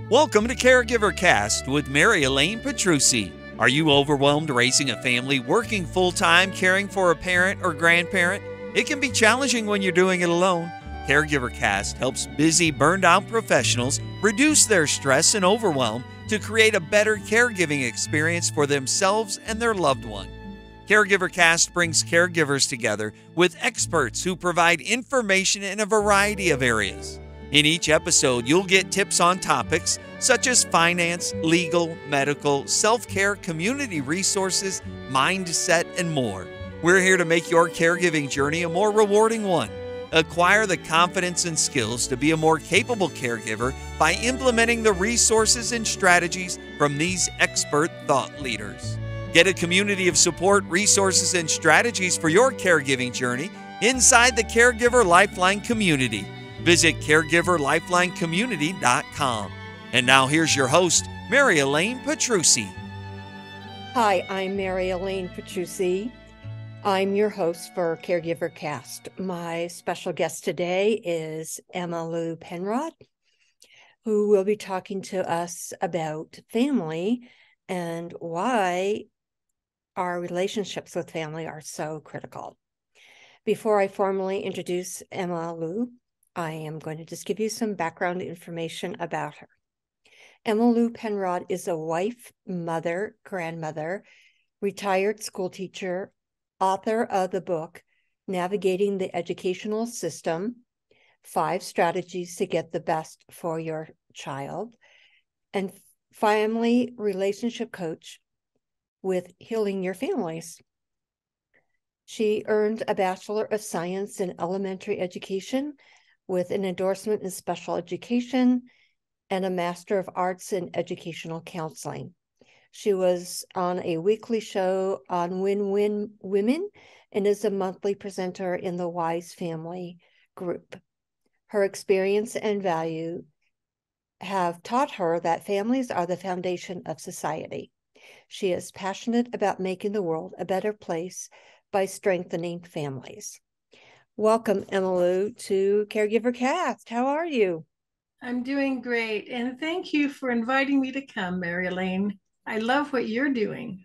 Welcome to Caregiver Cast with Mary Elaine Petrucci. Are you overwhelmed raising a family, working full-time, caring for a parent or grandparent? It can be challenging when you're doing it alone. Caregiver Cast helps busy, burned-out professionals reduce their stress and overwhelm to create a better caregiving experience for themselves and their loved one. Caregiver Cast brings caregivers together with experts who provide information in a variety of areas. In each episode, you'll get tips on topics such as finance, legal, medical, self-care, community resources, mindset, and more. We're here to make your caregiving journey a more rewarding one. Acquire the confidence and skills to be a more capable caregiver by implementing the resources and strategies from these expert thought leaders. Get a community of support, resources, and strategies for your caregiving journey inside the Caregiver Lifeline community. Visit caregiverlifelinecommunity.com. And now here's your host, Mary Elaine Petrucci. Hi, I'm Mary Elaine Petrucci. I'm your host for Caregiver Cast. My special guest today is Emmalou Penrod, who will be talking to us about family and why our relationships with family are so critical. Before I formally introduce Emmalou, I am going to just give you some background information about her. Emmalou Penrod is a wife, mother, grandmother, retired school teacher, author of the book, Navigating the Educational System, 5 Strategies to Get the Best for Your Child, and family relationship coach with Healing Your Families. She earned a Bachelor of Science in Elementary Education with an endorsement in special education and a Master of Arts in Educational Counseling. She was on a weekly show on Win-Win Women and is a monthly presenter in the Wise Family group. Her experience and value have taught her that families are the foundation of society. She is passionate about making the world a better place by strengthening families. Welcome, Emmalou, to Caregiver Cast. How are you? I'm doing great, and thank you for inviting me to come, Mary Elaine. I love what you're doing.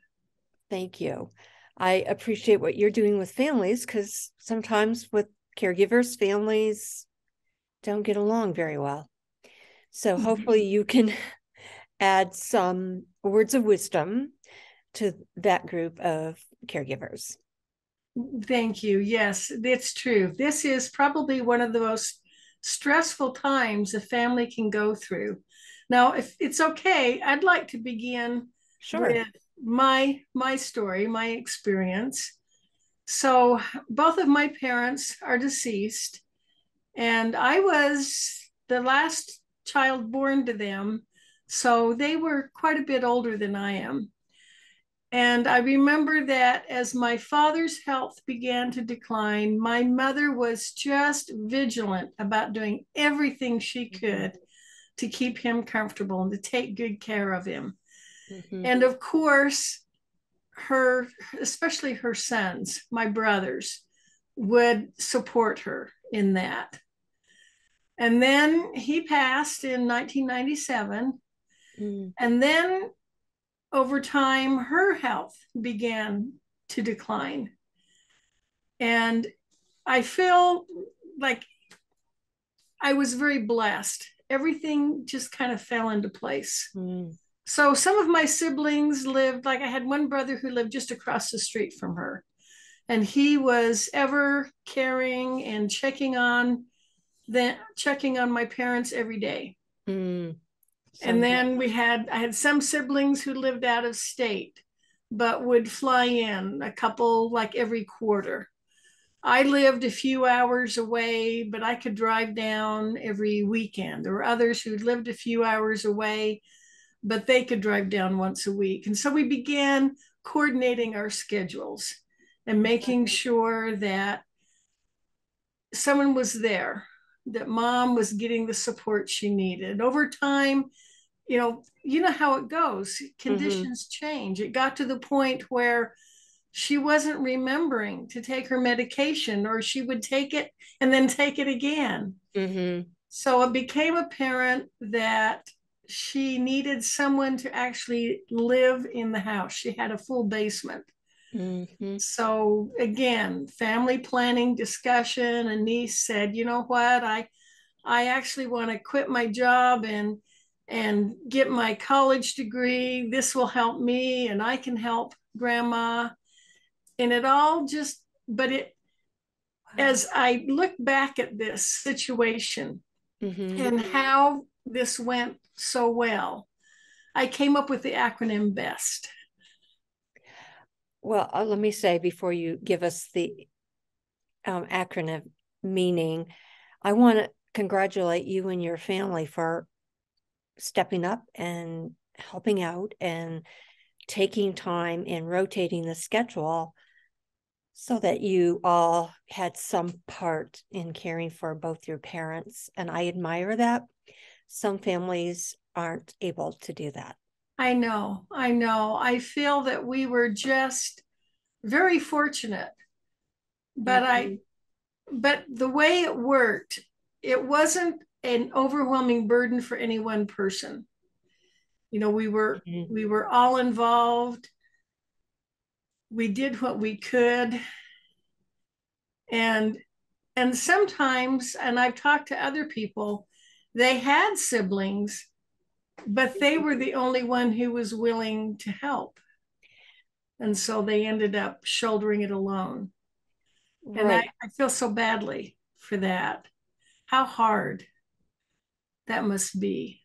Thank you. I appreciate what you're doing with families because sometimes with caregivers, families don't get along very well. So hopefully you can add some words of wisdom to that group of caregivers. Thank you. Yes, it's true. This is probably one of the most stressful times a family can go through. Now, if it's okay, I'd like to begin with my story, my experience. So both of my parents are deceased, and I was the last child born to them, so they were quite a bit older than I am. And I remember that as my father's health began to decline, my mother was just vigilant about doing everything she could to keep him comfortable and to take good care of him. Mm-hmm. And of course, especially her sons, my brothers, would support her in that. And then he passed in 1997. Mm. And then over time, her health began to decline. And I feel like I was very blessed. Everything just kind of fell into place. Mm. So some of my siblings lived, like I had one brother who lived just across the street from her. And he was ever caring and checking on my parents every day. Mm. And then I had some siblings who lived out of state, but would fly in a couple like every quarter. I lived a few hours away, but I could drive down every weekend. There were others who lived a few hours away, but they could drive down once a week. And so we began coordinating our schedules and making sure that someone was there, that mom was getting the support she needed. Over time, you know how it goes. Conditions change. It got to the point where she wasn't remembering to take her medication, or she would take it and then take it again. Mm-hmm. So it became apparent that she needed someone to actually live in the house. She had a full basement. Mm-hmm. So again, family planning discussion. A niece said, you know what, I actually want to quit my job and get my college degree. This will help me and I can help grandma. And it all just, but it, as I look back at this situation Mm-hmm. and how this went so well, I came up with the acronym B.E.S.T. Well, let me say before you give us the acronym meaning, I want to congratulate you and your family for stepping up and helping out and taking time and rotating the schedule so that you all had some part in caring for both your parents. And I admire that. Some families aren't able to do that. I know. I feel that we were just very fortunate, but Mm-hmm. but the way it worked, it wasn't an overwhelming burden for any one person. You know, Mm-hmm. we were all involved. We did what we could, and sometimes, and I've talked to other people, they had siblings, but they were the only one who was willing to help, and so they ended up shouldering it alone. And Right. I feel so badly for that. How hard that must be.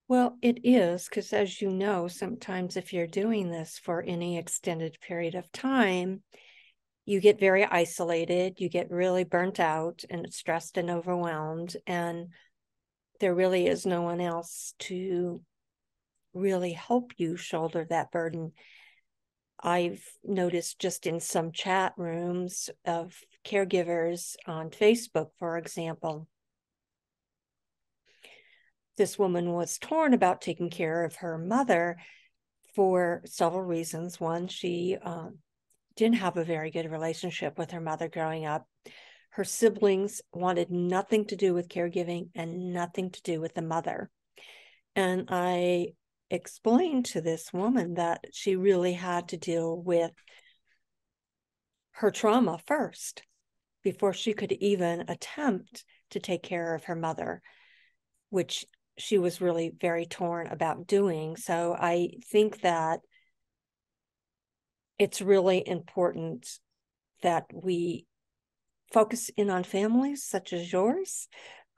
Well, it is because, as you know, sometimes if you're doing this for any extended period of time, you get very isolated, you get really burnt out and stressed and overwhelmed, and there really is no one else to really help you shoulder that burden. I've noticed just in some chat rooms of caregivers on Facebook, for example, this woman was torn about taking care of her mother for several reasons. One, she didn't have a very good relationship with her mother growing up. Her siblings wanted nothing to do with caregiving and nothing to do with the mother. And I explained to this woman that she really had to deal with her trauma first before she could even attempt to take care of her mother, which she was really very torn about doing. So I think that it's really important that we focus in on families such as yours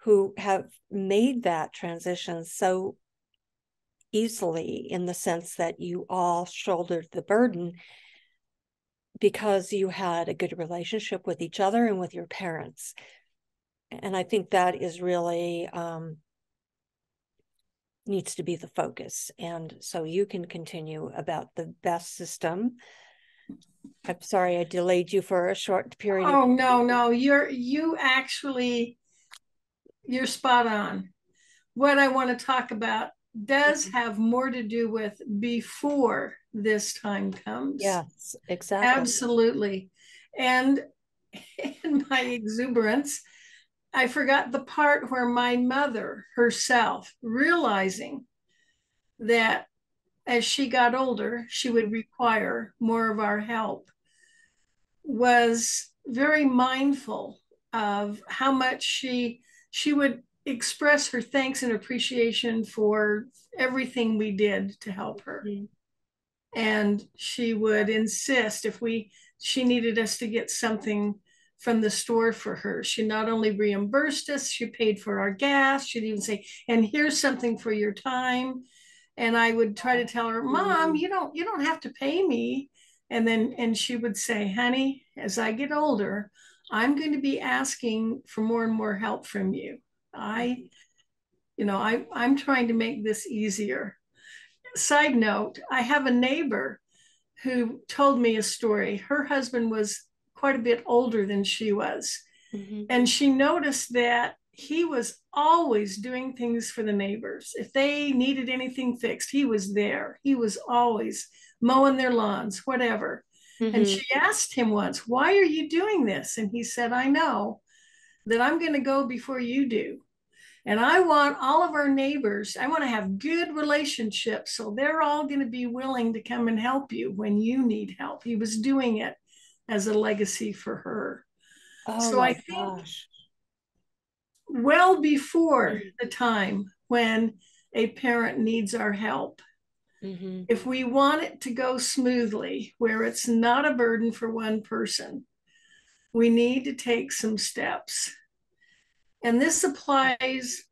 who have made that transition so easily, in the sense that you all shouldered the burden because you had a good relationship with each other and with your parents. And I think that is really needs to be the focus. And so you can continue about the B.E.S.T system. I'm sorry I delayed you for a short period of Oh time. no, you're spot on. What I want to talk about does have more to do with before this time comes. Yes, exactly. Absolutely. And in my exuberance, I forgot the part where my mother herself, realizing that as she got older, she would require more of our help, was very mindful of how much she would express her thanks and appreciation for everything we did to help her. Mhm. And she would insist if she needed us to get something from the store for her, she not only reimbursed us, she paid for our gas. She'd even say, and here's something for your time. And I would try to tell her, Mom, you don't have to pay me. And she would say, honey, as I get older, I'm going to be asking for more and more help from you. I'm trying to make this easier. Side note, I have a neighbor who told me a story. Her husband was quite a bit older than she was. Mm-hmm. And she noticed that he was always doing things for the neighbors. If they needed anything fixed, he was there. He was always mowing their lawns, whatever. And Mm-hmm. she asked him once, Why are you doing this? And he said, I know that I'm going to go before you do. And I want all of our neighbors, I want to have good relationships. So they're all going to be willing to come and help you when you need help. He was doing it as a legacy for her. Oh So I my think gosh. well before the time when a parent needs our help, Mm-hmm. if we want it to go smoothly, where it's not a burden for one person, we need to take some steps. And this applies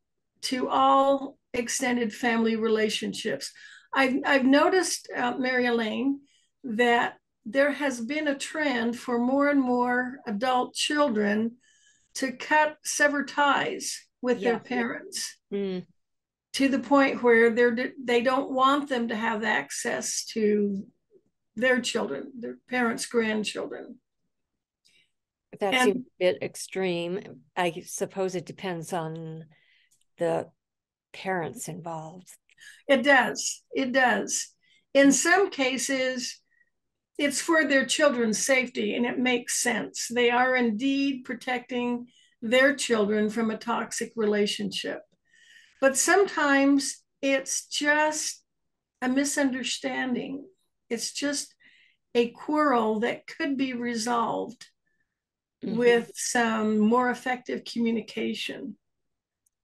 to all extended family relationships. I've noticed, Mary Elaine, that there has been a trend for more and more adult children to sever ties with their parents to the point where they don't want them to have access to their children, their parents' grandchildren. That seems a bit extreme. I suppose it depends on the parents involved. It does. It does. In some cases, it's for their children's safety, and it makes sense. They are indeed protecting their children from a toxic relationship. But sometimes it's just a misunderstanding. It's just a quarrel that could be resolved with some more effective communication.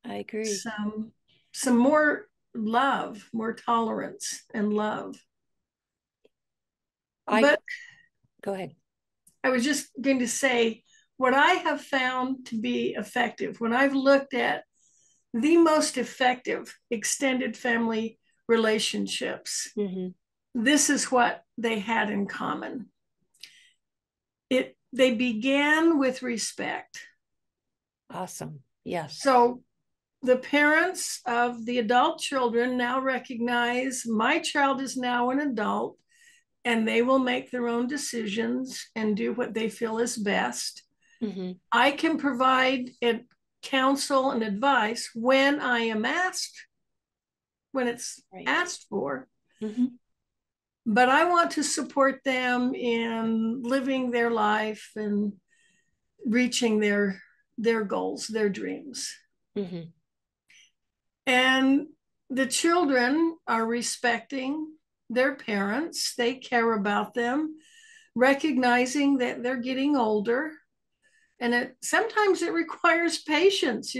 I agree. Some more love, more tolerance and love. But go ahead. I was just going to say what I have found to be effective when I've looked at the most effective extended family relationships, this is what they had in common. They began with respect. Awesome. Yes. So the parents of the adult children now recognize my child is now an adult, and they will make their own decisions and do what they feel is best. I can provide counsel and advice when I am asked, when it's asked for. But I want to support them in living their life and reaching their goals, their dreams. And the children are respecting their parents. They care about them, recognizing that they're getting older. And sometimes it requires patience.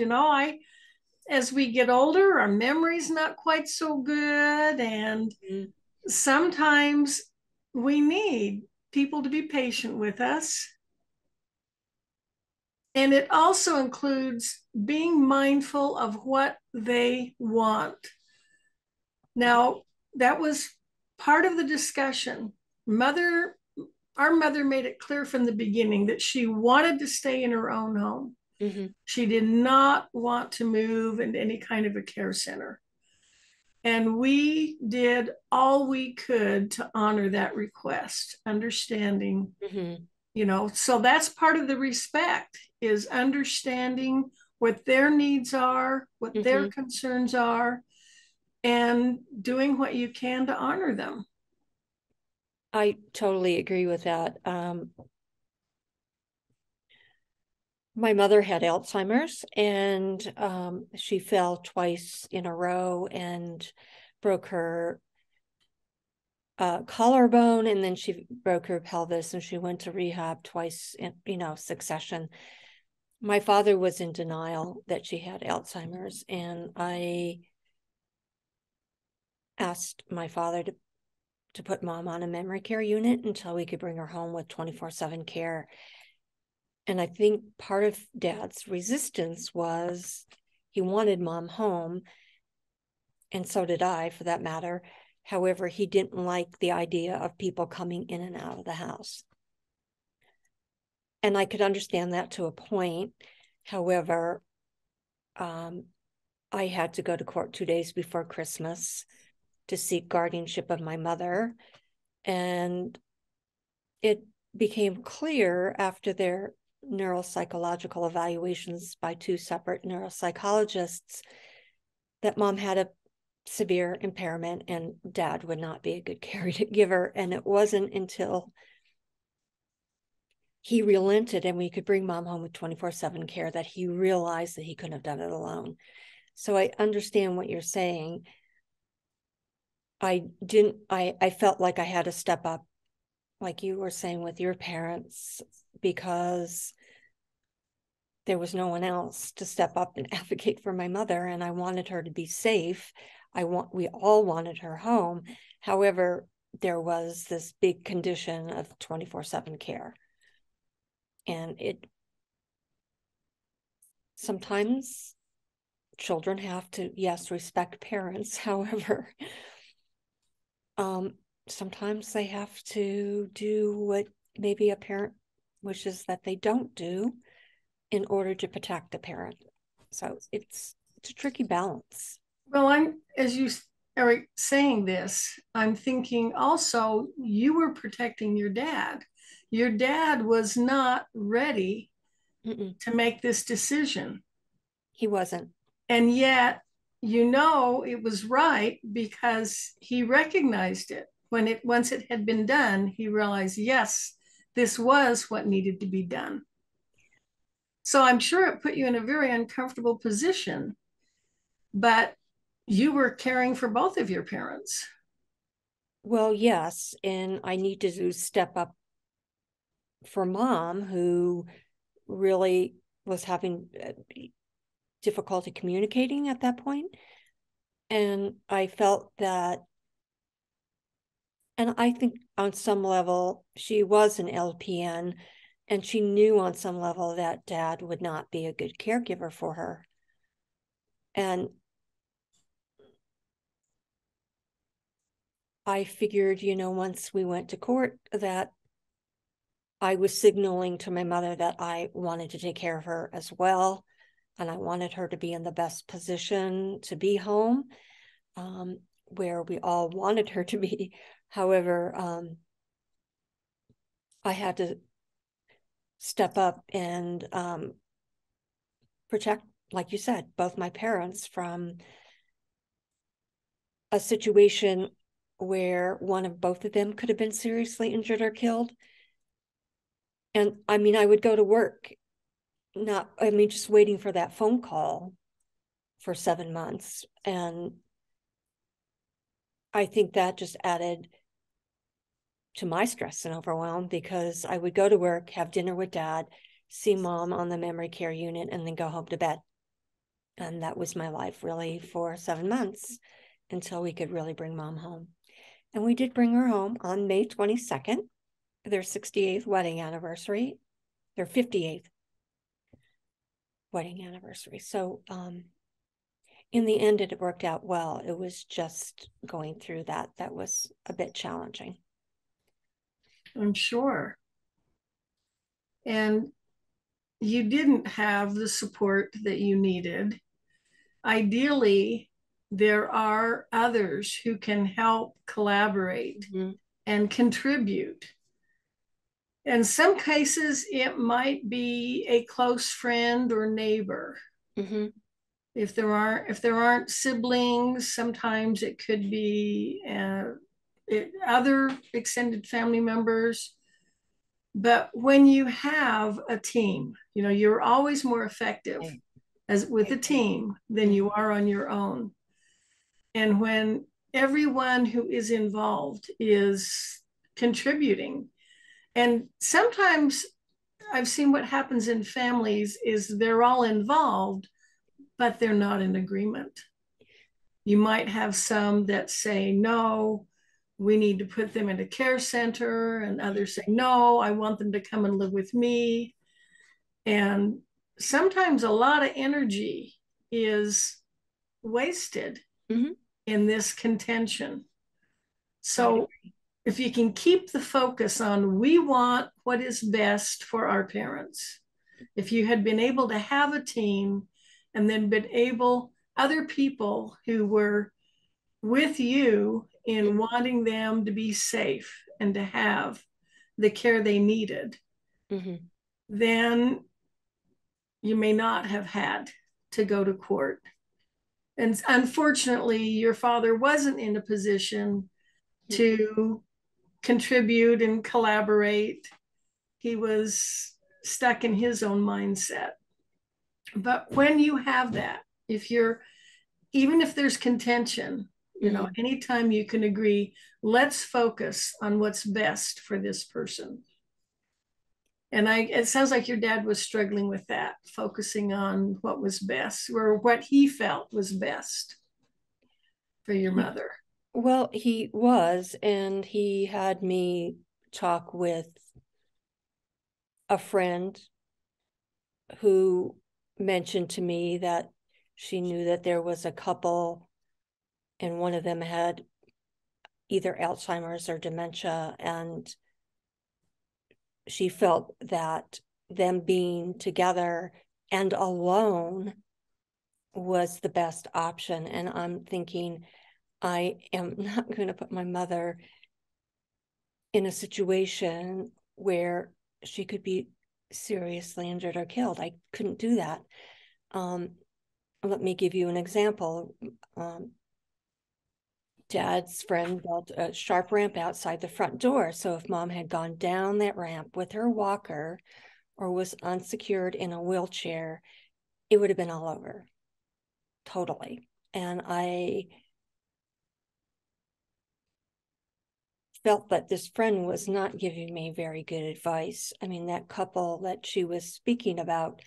As we get older, our memory's not quite so good. And sometimes we need people to be patient with us. And it also includes being mindful of what they want. Now, that was part of the discussion. Our mother made it clear from the beginning that she wanted to stay in her own home. She did not want to move into any kind of a care center. And we did all we could to honor that request, understanding, so that's part of the respect, is understanding what their needs are, what their concerns are, and doing what you can to honor them. I totally agree with that. My mother had Alzheimer's, and she fell twice in a row and broke her collarbone, and then she broke her pelvis, and she went to rehab twice in succession. My father was in denial that she had Alzheimer's, and I asked my father to put mom on a memory care unit until we could bring her home with 24/7 care. And I think part of Dad's resistance was he wanted mom home, and so did I, for that matter. However, he didn't like the idea of people coming in and out of the house. And I could understand that to a point. However, I had to go to court 2 days before Christmas to seek guardianship of my mother. And it became clear after their neuropsychological evaluations by 2 separate neuropsychologists that mom had a severe impairment and Dad would not be a good caregiver. And it wasn't until he relented and we could bring mom home with 24/7 care that he realized that he couldn't have done it alone. So I understand what you're saying. I felt like I had to step up, like you were saying with your parents, because there was no one else to step up and advocate for my mother, and I wanted her to be safe. We all wanted her home. However, there was this big condition of 24/7 care. And sometimes children have to, yes, respect parents. However, sometimes they have to do what maybe a parent wishes that they don't do in order to protect the parent. So it's a tricky balance. Well, as you are saying this, I'm thinking also you were protecting your dad. Your dad was not ready to make this decision. He wasn't. And yet, it was right because he recognized it. Once it had been done, he realized, yes, this was what needed to be done. So I'm sure it put you in a very uncomfortable position, but you were caring for both of your parents. Well, yes. And I need to step up for Mom, who really was having difficulty communicating at that point. And I felt that, and I think on some level, she was an LPN, and she knew on some level that Dad would not be a good caregiver for her. And I figured, once we went to court, that I was signaling to my mother that I wanted to take care of her as well. And I wanted her to be in the best position to be home, where we all wanted her to be. However, I had to step up and protect, like you said, both my parents from a situation where both of them could have been seriously injured or killed. And I mean, I would go to work, just waiting for that phone call for 7 months. And I think that just added to my stress and overwhelm, because I would go to work, have dinner with Dad, see Mom on the memory care unit, and then go home to bed. And that was my life really for 7 months, until we could really bring Mom home. And we did bring her home on May 22nd, their 68th wedding anniversary, their 58th wedding anniversary. So in the end, it worked out well. It was just going through that was a bit challenging. I'm sure. And you didn't have the support that you needed. Ideally, there are others who can help collaborate and contribute. In some cases, it might be a close friend or neighbor. If there aren't siblings, sometimes it could be other extended family members. But when you have a team, you're always more effective with a team than you are on your own. And when everyone who is involved is contributing, and sometimes I've seen what happens in families is they're all involved, but they're not in agreement. You might have some that say, no, we need to put them in a care center, and others say, no, I want them to come and live with me. And sometimes a lot of energy is wasted in this contention. So if you can keep the focus on, we want what is best for our parents. If you had been able to have a team and then other people who were with you in wanting them to be safe and to have the care they needed, then you may not have had to go to court. And unfortunately, your father wasn't in a position to contribute and collaborate. He was stuck in his own mindset. But when you have that, if you're even if there's contention, anytime you can agree, let's focus on what's best for this person. And it sounds like your dad was struggling with that, focusing on what was best or what he felt was best for your mother. Well, he was, and he had me talk with a friend who mentioned to me that she knew that there was a couple, and one of them had either Alzheimer's or dementia, and she felt that them being together and alone was the best option. And I'm thinking, I am not going to put my mother in a situation where she could be seriously injured or killed. I couldn't do that. Let me give you an example. Dad's friend built a sharp ramp outside the front door. So if mom had gone down that ramp with her walker or was unsecured in a wheelchair, it would have been all over. Totally. And I felt that this friend was not giving me very good advice. I mean, that couple that she was speaking about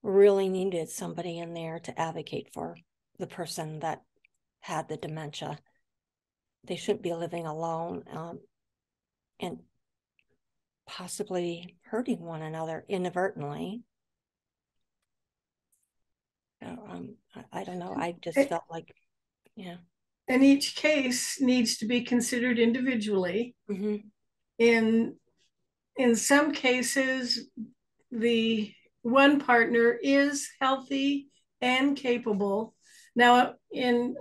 really needed somebody in there to advocate for the person that had the dementia. They shouldn't be living alone and possibly hurting one another inadvertently. I don't know. I just felt like, yeah. And each case needs to be considered individually. Mm-hmm. In some cases, the one partner is healthy and capable. Now, in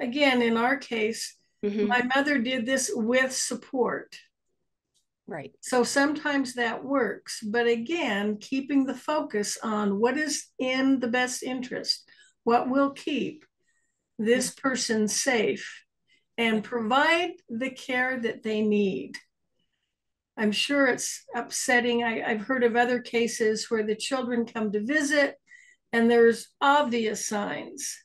our case, Mm-hmm. my mother did this with support. Right. So sometimes that works, but again, keeping the focus on what is in the best interest, what will keep this person safe and provide the care that they need. I'm sure it's upsetting. I've heard of other cases where the children come to visit and there's obvious signs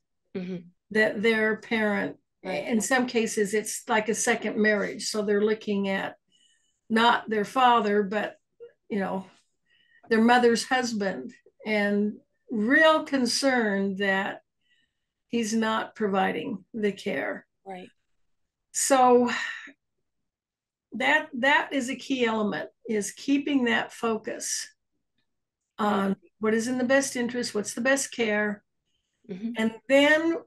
that their parent, in some cases, it's like a second marriage. So they're looking at not their father, but, their mother's husband, and real concern that he's not providing the care. Right. So that is a key element, is keeping that focus on what is in the best interest, what's the best care, and then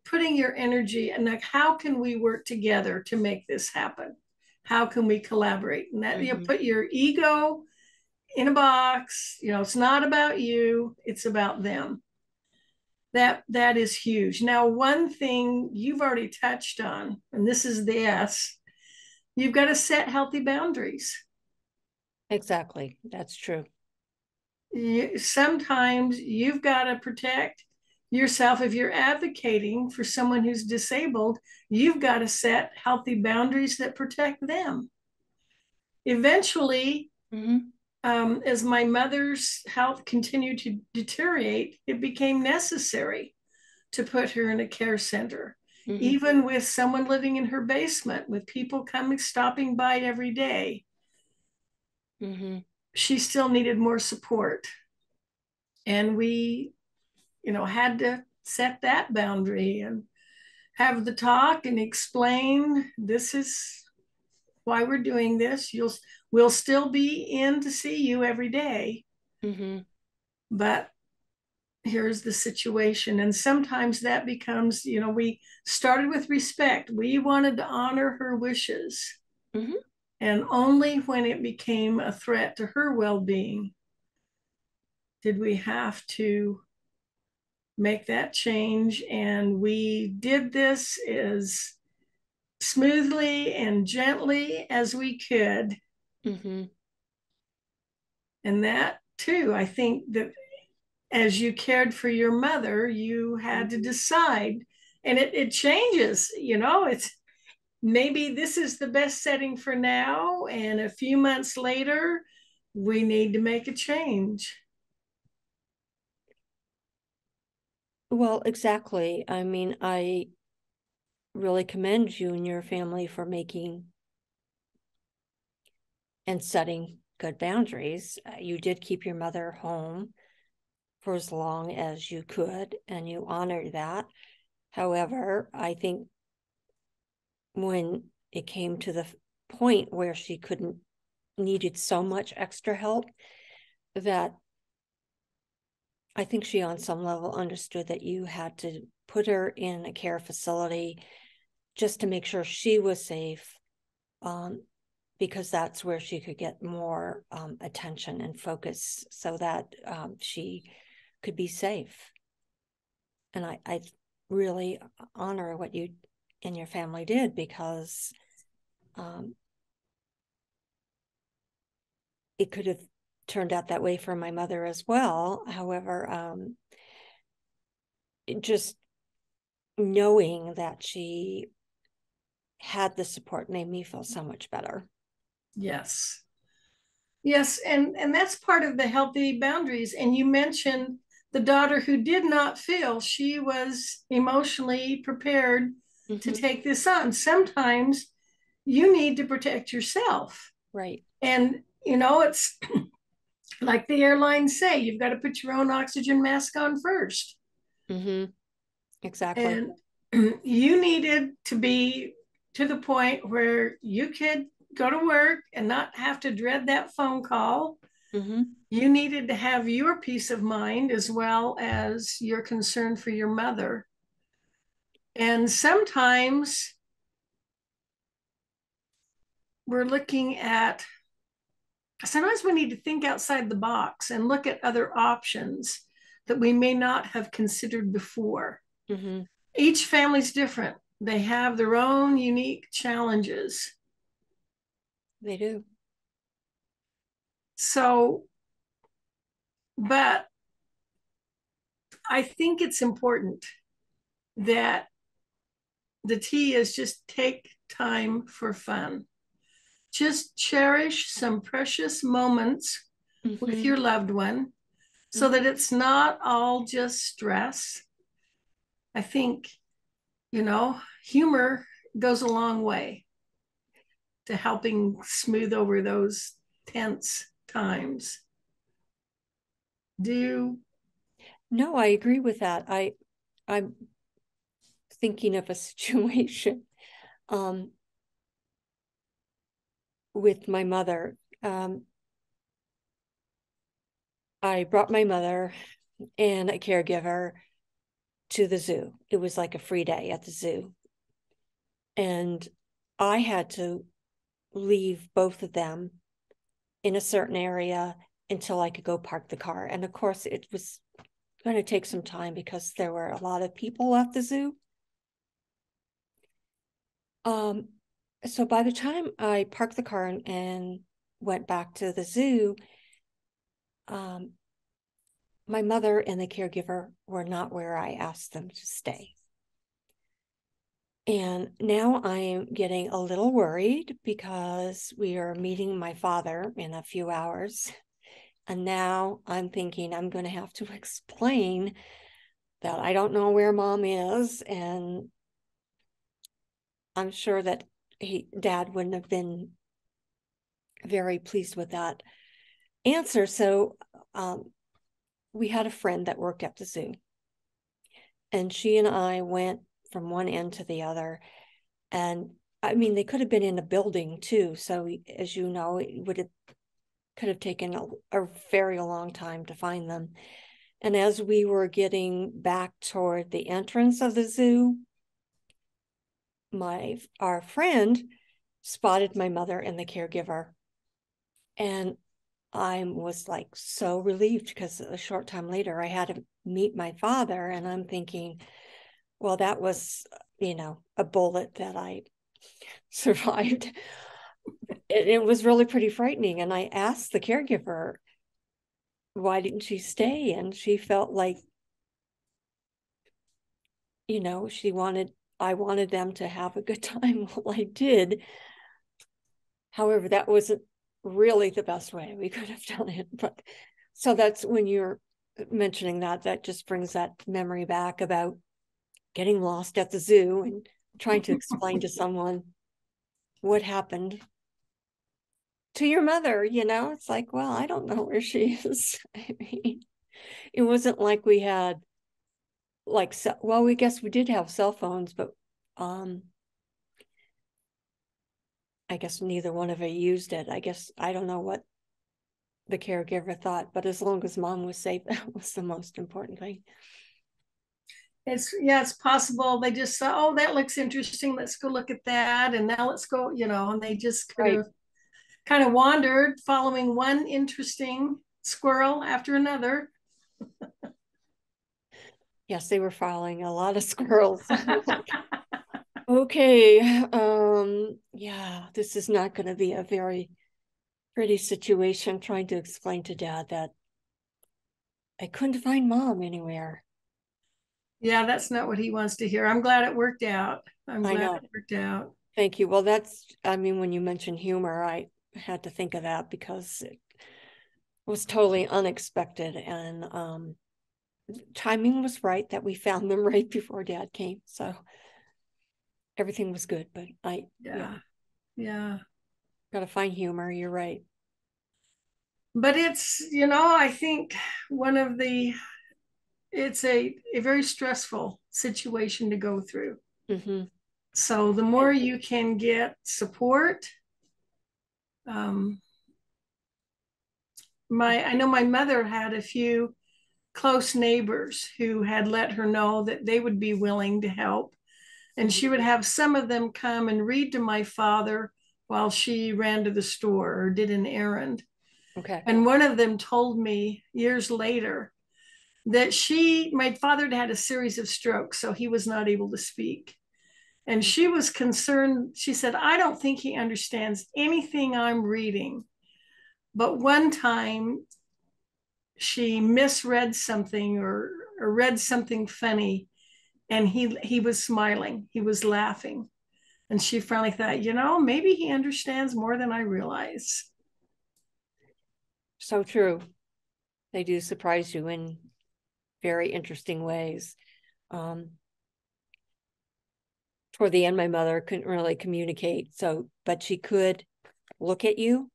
putting your energy and like, how can we work together to make this happen? How can we collaborate? And that you put your ego in a box. It's not about you, it's about them. That is huge. Now, one thing you've already touched on, and this is the S, you've got to set healthy boundaries. Exactly. That's true. Sometimes you've got to protect yourself. If you're advocating for someone who's disabled, you've got to set healthy boundaries that protect them. Eventually, as my mother's health continued to deteriorate, it became necessary to put her in a care center, even with someone living in her basement, with people stopping by every day. She still needed more support. And we, had to set that boundary and have the talk and explain, this is why we're doing this. We'll still be in to see you every day. But here's the situation. And sometimes that becomes, we started with respect. We wanted to honor her wishes. And only when it became a threat to her well-being did we have to make that change. And we did this as smoothly and gently as we could. And that too, I think that as you cared for your mother, you had to decide, and it changes, it's maybe this is the best setting for now, and a few months later, we need to make a change. Well, exactly. I mean, I really commend you and your family for making and setting good boundaries. You did keep your mother home for as long as you could, and you honored that. However, I think when it came to the point where she needed so much extra help, that I think she on some level understood that you had to put her in a care facility just to make sure she was safe, because that's where she could get more attention and focus so that she could be safe. And I really honor what you and your family did, because it could have turned out that way for my mother as well. However, just knowing that she had the support made me feel so much better. Yes. Yes, and that's part of the healthy boundaries. And you mentioned the daughter who did not feel she was emotionally prepared to take this on. Sometimes you need to protect yourself. Right. And, it's like the airlines say, you've got to put your own oxygen mask on first. Exactly. And you needed to be to the point where you could go to work and not have to dread that phone call. You needed to have your peace of mind as well as your concern for your mother. And sometimes sometimes we need to think outside the box and look at other options that we may not have considered before. Each family's different. They have their own unique challenges. They do. So, but I think it's important that the T is just take time for fun. Just cherish some precious moments with your loved one so that it's not all just stress. I think, humor goes a long way to helping smooth over those tense times. No, I agree with that. I'm thinking of a situation with my mother. I brought my mother and a caregiver to the zoo. It was like a free day at the zoo. And I had to leave both of them in a certain area until I could go park the car. And of course, it was going to take some time because there were a lot of people at the zoo. So by the time I parked the car and went back to the zoo, my mother and the caregiver were not where I asked them to stay. And now I am getting a little worried because we are meeting my father in a few hours. And now I'm thinking I'm going to have to explain that I don't know where mom is. And I'm sure that dad wouldn't have been very pleased with that answer. So we had a friend that worked at the zoo. And she and I went from one end to the other. And I mean, they could have been in a building too. So as you know, could have taken a very long time to find them. And as we were getting back toward the entrance of the zoo, our friend spotted my mother and the caregiver. And I was like so relieved because a short time later I had to meet my father, and I'm thinking, well, that was, a bullet that I survived. It was really pretty frightening. And I asked the caregiver, why didn't she stay? And she felt like, I wanted them to have a good time. Well, I did. However, that wasn't really the best way we could have done it. But so that's when you're mentioning that just brings that memory back about getting lost at the zoo and trying to explain to someone what happened to your mother. It's like, well, I don't know where she is. I mean, it wasn't like we had well, we guess we did have cell phones, but I guess neither one of us used it. I guess I don't know what the caregiver thought, but as long as mom was safe, that was the most important thing. It's possible they just saw, oh, that looks interesting, let's go look at that, and now let's go, and they just could have kind of wandered following one interesting squirrel after another. Yes, they were following a lot of squirrels. Okay, yeah, this is not going to be a very pretty situation, trying to explain to Dad that I couldn't find Mom anywhere. Yeah, that's not what he wants to hear. I'm glad it worked out. I'm I glad know. it worked out. Thank you. Well, when you mentioned humor, I had to think of that because it was totally unexpected, and timing was right that we found them right before Dad came. So everything was good, but yeah. Got to find humor. You're right. But it's, I think it's a very stressful situation to go through. Mm-hmm. So the more you can get support, I know my mother had a few close neighbors who had let her know that they would be willing to help. And she would have some of them come and read to my father while she ran to the store or did an errand. Okay. And one of them told me years later that my father had a series of strokes, so he was not able to speak. And she was concerned. She said, I don't think he understands anything I'm reading. But one time she misread something or read something funny, and he was smiling, he was laughing. And she finally thought, maybe he understands more than I realize. So true. They do surprise you in very interesting ways. Toward the end, my mother couldn't really communicate, but she could look at you.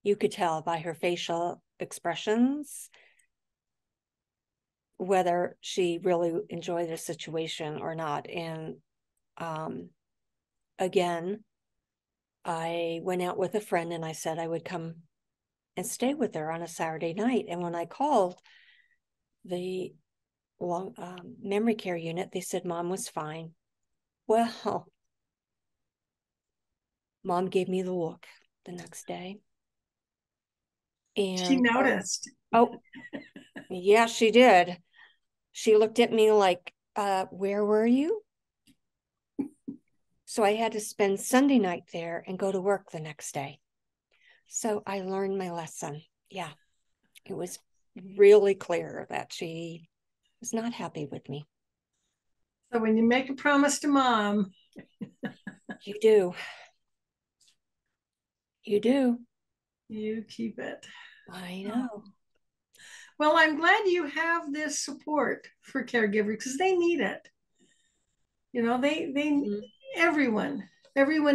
You could tell by her facial expressions whether she really enjoyed the situation or not. And again, I went out with a friend and I said I would come and stay with her on a Saturday night. And when I called the memory care unit, they said Mom was fine. Well, Mom gave me the look the next day. And she noticed. Oh, yeah, she did. She looked at me like, where were you? So I had to spend Sunday night there and go to work the next day. So I learned my lesson. Yeah, it was really clear that she was not happy with me. So when you make a promise to Mom, you do. You do. You keep it. I know. Well, I'm glad you have this support for caregivers because they need it. Everyone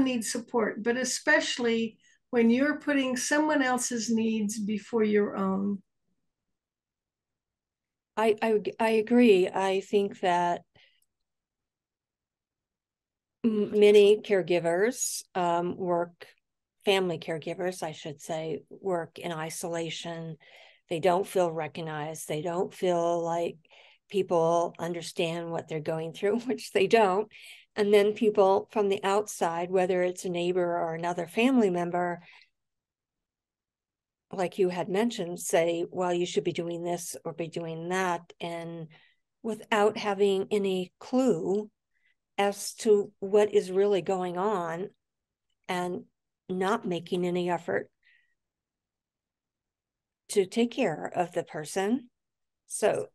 needs support, but especially when you're putting someone else's needs before your own. I agree. I think that many caregivers family caregivers, I should say, work in isolation. They don't feel recognized. They don't feel like people understand what they're going through, which they don't. And then people from the outside, whether it's a neighbor or another family member, like you had mentioned, say, well, you should be doing this or be doing that. And without having any clue as to what is really going on and not making any effort to take care of the person. So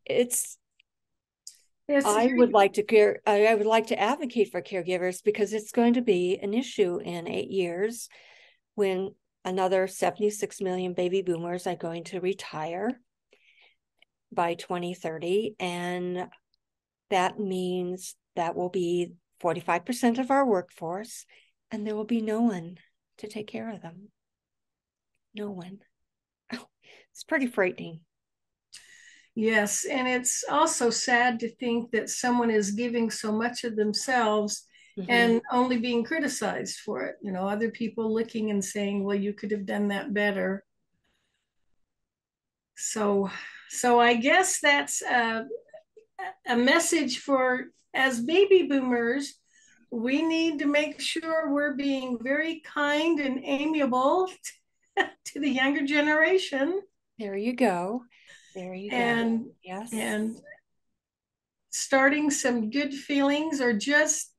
I would like to advocate for caregivers because it's going to be an issue in 8 years when another 76 million baby boomers are going to retire. by 2030. And that means that will be 45% of our workforce, and there will be no one to take care of them. No one. Oh, it's pretty frightening. Yes, and it's also sad to think that someone is giving so much of themselves and only being criticized for it. You know, other people looking and saying, well, you could have done that better. So I guess that's a message for, as baby boomers, we need to make sure we're being very kind and amiable to the younger generation. There you go. There you and, go. Yes. And starting some good feelings, or just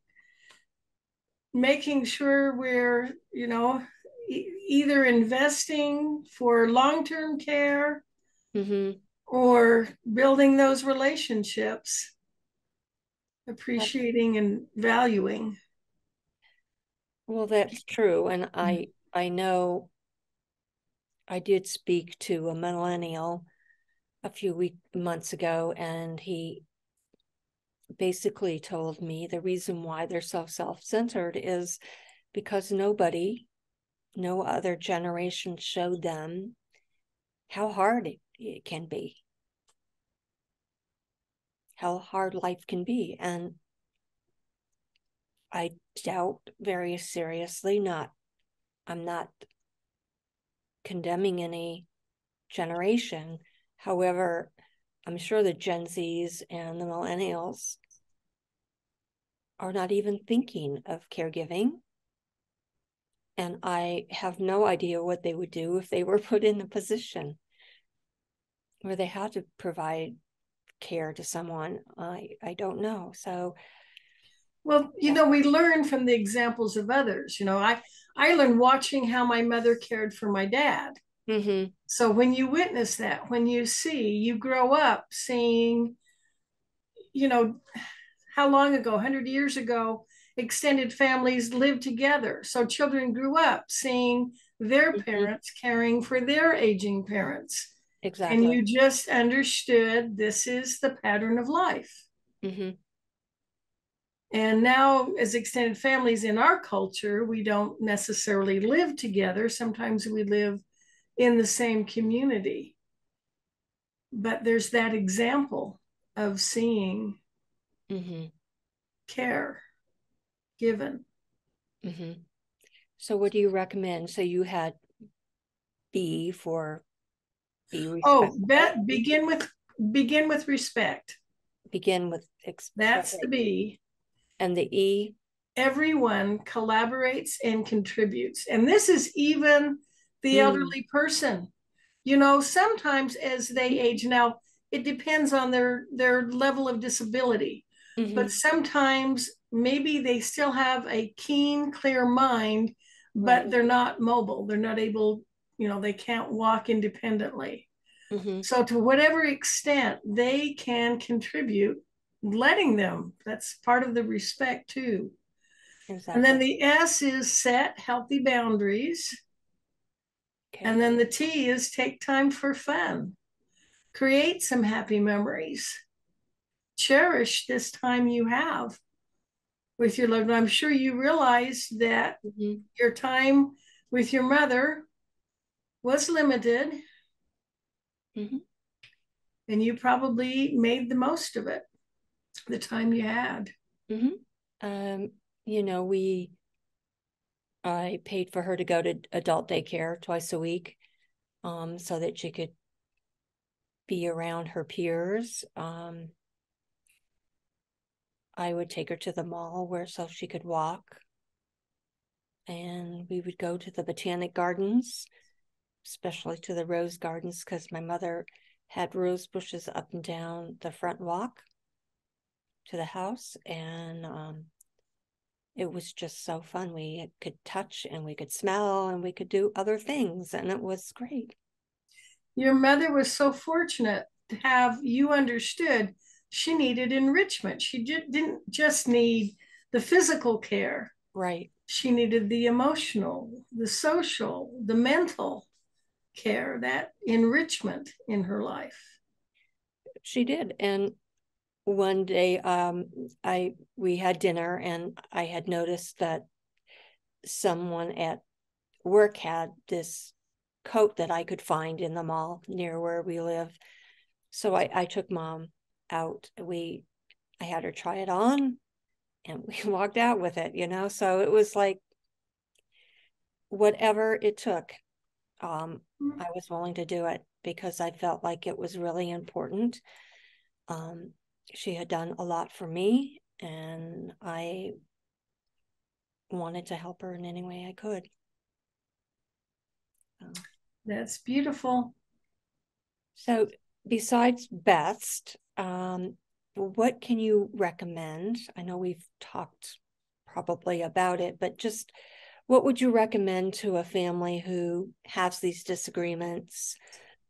making sure we're, you know, either investing for long-term care or building those relationships, appreciating and valuing. Well, that's true. And I know I did speak to a millennial a few months ago, and he basically told me the reason why they're so self-centered is because no other generation showed them how hard it can be, how hard life can be. And I doubt very seriously, I'm not condemning any generation. However, I'm sure the Gen Zs and the millennials are not even thinking of caregiving. And I have no idea what they would do if they were put in a position where they had to provide care to someone. I don't know. So, well, you know, we learn from the examples of others. You know, I learned watching how my mother cared for my dad. So when you witness that, when you grow up seeing, you know, how long ago, 100 years ago, extended families lived together. So children grew up seeing their parents caring for their aging parents. Exactly. And you just understood this is the pattern of life. And now, as extended families in our culture, we don't necessarily live together. Sometimes we live in the same community. But there's that example of seeing care given. So what do you recommend? So you had B for be respectful. Oh, begin with respect. Begin with That's the B. And the E? Everyone collaborates and contributes. And this is even the elderly person. You know, sometimes as they age, now it depends on their level of disability, but sometimes maybe they still have a keen, clear mind, but they're not mobile. They're not able, you know, they can't walk independently. So to whatever extent they can contribute, letting them, that's part of the respect too. Exactly. And then the S is set healthy boundaries. Okay. And then the T is take time for fun. Create some happy memories. Cherish this time you have with your loved one. I'm sure you realize that your time with your mother was limited. And you probably made the most of it, the time you had. You know, I paid for her to go to adult daycare twice a week, so that she could be around her peers. I would take her to the mall so she could walk. And we would go to the botanic gardens, especially to the rose gardens, because my mother had rose bushes up and down the front walk to the house. And it was just so fun. We could touch and we could smell and we could do other things. And it was great. Your mother was so fortunate to have you understood she needed enrichment. She didn't just need the physical care. Right. She needed the emotional, the social, the mental care, that enrichment in her life. She did. And one day we had dinner, and I had noticed that someone at work had this coat that I could find in the mall near where we live. So I took Mom out. I had her try it on, and we walked out with it, so it was like whatever it took. I was willing to do it because I felt like it was really important. She had done a lot for me, and I wanted to help her in any way I could. That's beautiful. So besides B.E.S.T, what can you recommend? I know we've talked probably about it, but just what would you recommend to a family who has these disagreements,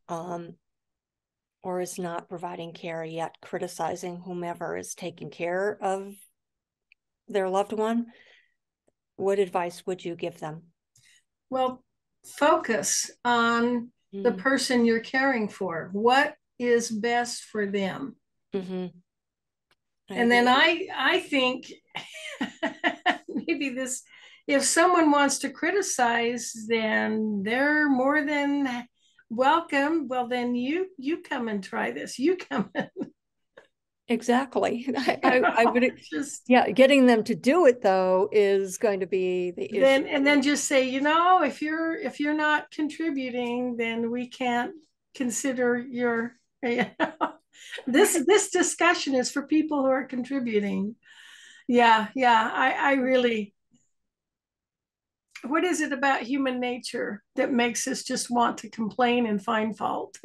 or is not providing care yet criticizing whomever is taking care of their loved one? What advice would you give them? Well, focus on the person you're caring for. What is best for them? Mm-hmm. And then I think maybe this, if someone wants to criticize, then they're more than welcome. Well, then you come and try this. You come in. Exactly. I would just, getting them to do it though is going to be the issue. And then just say, if you're not contributing, then we can't consider your this discussion is for people who are contributing. I really, what is it about human nature that makes us just want to complain and find fault?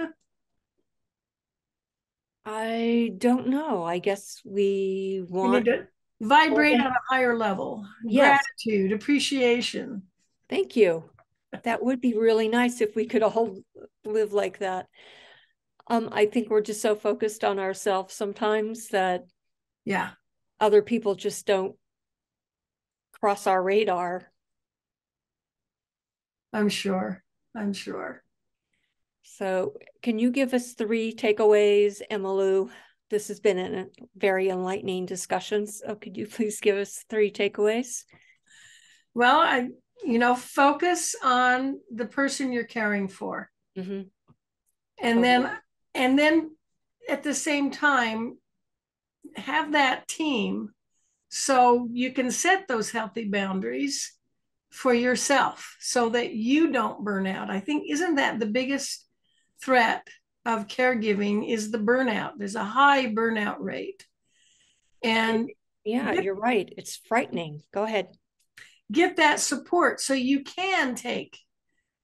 I don't know. I guess we want to vibrate on a higher level. Yes. Gratitude, appreciation. Thank you. That would be really nice if we could all live like that. I think we're just so focused on ourselves sometimes that other people just don't cross our radar. I'm sure. So can you give us 3 takeaways, Emmalou? This has been a very enlightening discussion. So could you please give us 3 takeaways? Well, focus on the person you're caring for. Mm-hmm. And then at the same time, have that team so you can set those healthy boundaries for yourself so that you don't burn out. I think, isn't that the biggest threat of caregiving, is the burnout? There's a high burnout rate. And you're right. It's frightening. Go ahead. Get that support so you can take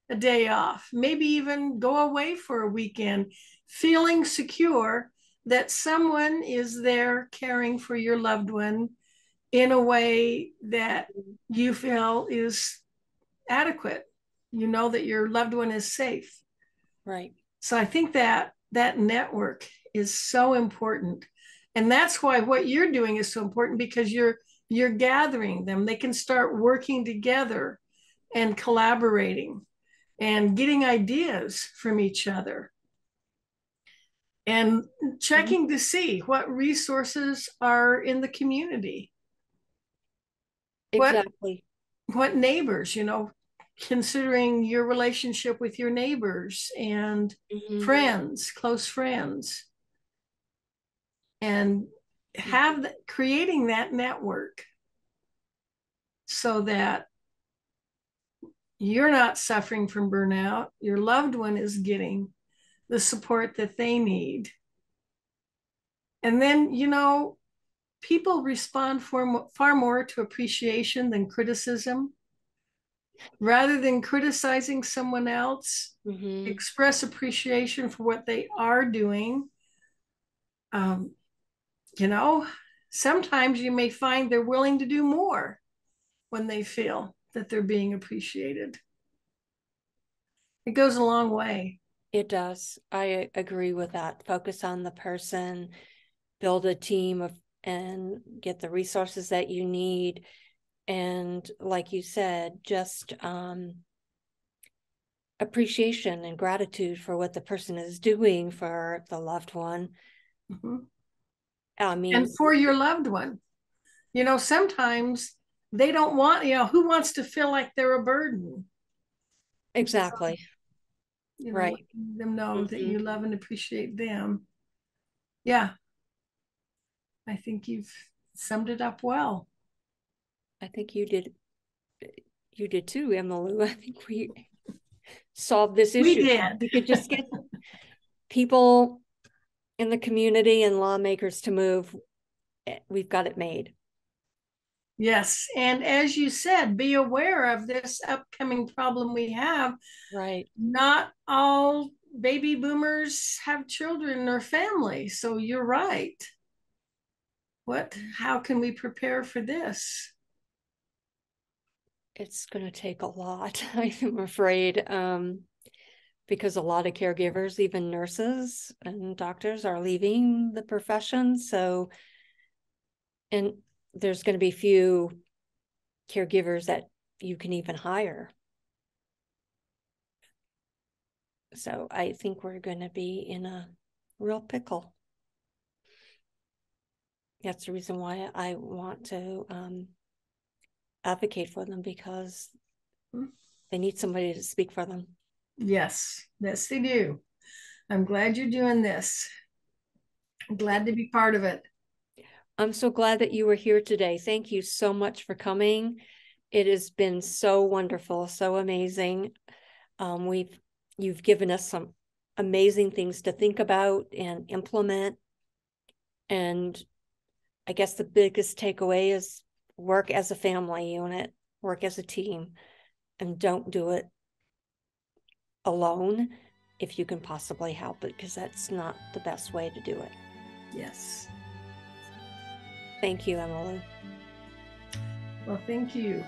a day off, maybe even go away for a weekend, feeling secure that someone is there caring for your loved one in a way that you feel is adequate. You know that your loved one is safe. Right. So I think that network is so important. And that's why what you're doing is so important, because you're gathering them. They can start working together and collaborating and getting ideas from each other and checking to see what resources are in the community. Exactly. What neighbors, considering your relationship with your neighbors and friends, close friends, and creating that network so that you're not suffering from burnout. Your loved one is getting the support that they need. And then, people respond far more to appreciation than criticism. Rather than criticizing someone else, express appreciation for what they are doing. Sometimes you may find they're willing to do more when they feel that they're being appreciated. It goes a long way. It does. I agree with that. Focus on the person, build a team and get the resources that you need. And like you said, just appreciation and gratitude for what the person is doing for the loved one. Mhm. I mean, And for your loved one. Sometimes they don't want, who wants to feel like they're a burden? exactly. Right. Letting them know that Mhm. you love and appreciate them. Yeah, I think you've summed it up well. I think you did. You did too, Emmalou. I think we solved this We issue. did. We could just get people in the community and lawmakers to move. We've got it made. Yes. And as you said, be aware of this upcoming problem we have. Right. Not all baby boomers have children or family. So you're right. How can we prepare for this? It's going to take a lot, I'm afraid, because a lot of caregivers, even nurses and doctors, are leaving the profession. So, and there's going to be few caregivers that you can even hire. So I think we're going to be in a real pickle. That's the reason why I want to advocate for them, because they need somebody to speak for them. Yes, yes, they do. I'm glad you're doing this. I'm glad to be part of it. I'm so glad that you were here today. Thank you so much for coming. It has been so wonderful, so amazing. You've given us some amazing things to think about and implement. And I guess the biggest takeaway is work as a family unit, work as a team, and don't do it alone if you can possibly help it, because that's not the best way to do it. Yes. Thank you, Emmalou. Well, thank you.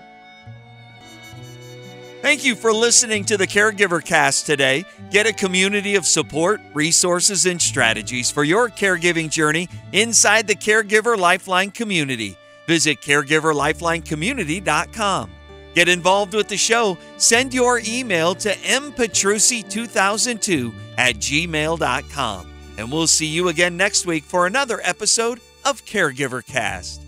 Thank you for listening to the Caregiver Cast today. Get a community of support, resources, and strategies for your caregiving journey inside the Caregiver Lifeline community. Visit caregiverlifelinecommunity.com. Get involved with the show. Send your email to mpetrusi2002@gmail.com. And we'll see you again next week for another episode of Caregiver Cast.